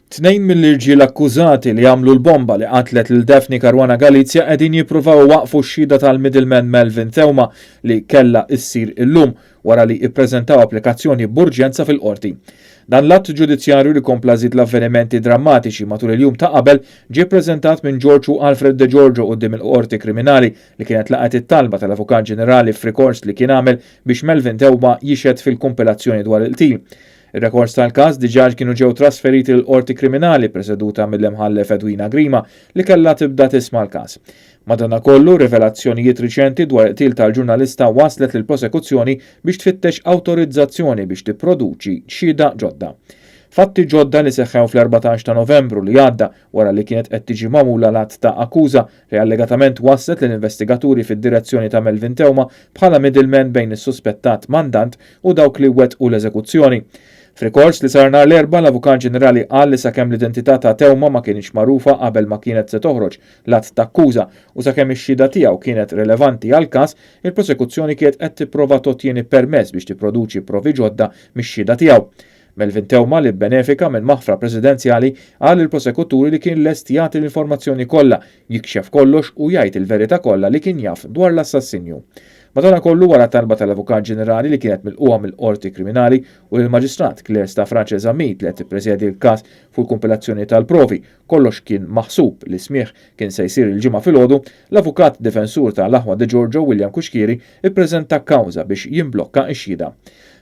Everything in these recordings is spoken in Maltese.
Tnejn mill-irġiel akkużati li għamlu l-bomba li qatlet lil Daphne Caruana Galizia qegħdin jippruvaw waqfu x-xhieda tal-middleman Melvin Theuma li kellha issir illum wara li ippreżentaw applikazzjoni b'urġenza fil-qorti. Dan l-att ġudizzjarju li kompla żid l-avvenimenti drammatiċi matul il-jum ta' qabel ġie ppreżentat minn Giorgio Alfred De Giorgio quddiem il-qorti kriminali li kienet laqgħet it-talba tal-Avukat Ġenerali f'rikors li kien għamel biex Melvin Theuma jixhed fil-kompilazzjoni dwar il-qtil. Ir-rekors tal-każ diġà kienu ġew trasferiti l-qorti kriminali preseduta mill-imħallef Edwina Grima li kellha tibda tisma' l-każ. Madankollu rivelazzjonijiet riċenti dwar il-qtil tal-ġurnalista waslet lill prosekuzzjoni biex tfittex awtorizzazzjoni biex tipproduċi xhieda ġodda. Fatti ġodda li seħħew fl-14 ta' Novembru li għadda wara li kienet qed tiġi magħmula l-att ta' akkuża li allegatament waslet l-investigaturi fid-direzzjoni ta' Melvin Theuma bħala middleman bejn is-suspettat mandant u dawk li wettqu l-eżekuzzjoni. F'rikors li sar nhar l-erba' l-Avukat Ġenerali qal li sakemm l-identità ta' Theuma ma kienx magħrufa qabel ma kienet se toħroġ l-att ta' akkuża u sakemm ix-xhieda tiegħu kienet rilevanti għall-każ, il-prosekuzzjoni kienet qed tipprova tottieni permess biex tipproduċi provi ġodda mix-xhieda tiegħu. Melvin Theuma li benefika minn maħfra presidenzjali qal il-prosekuturi li kien lest jagħti l-informazzjoni kollha, jikxef kollox u jgħid il-verità kollha li kien jaf dwar l-assassinju. Madankollu wara talba tal-Avukat Ġenerali li kienet milquha mill-Qorti Kriminali u l-Maġistrat Claire Staffrace Zammit li qed tippreżjedi l-każ fuq il-kompilazzjoni tal-provi, kollox kien maħsub li smieħ kien se jsir il-ġimgħa filgħodu, l-Avukat Difensur tal-Aħwa De Giorgio William Kuxkieri ippreżenta kkawża biex jimblokka x-xhieda.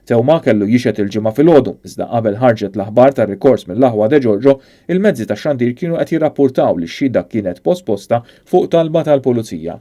Theuma kellu jixed il-ġimgħa filgħodu, iżda qabel ħarġet l-aħbar tar-rikors mill-Aħwa De Giorgio, il-mezzi tax-xandir kienu qed jirrappurtaw li x-xhieda kienet posposta fuq talba tal-Pulizija.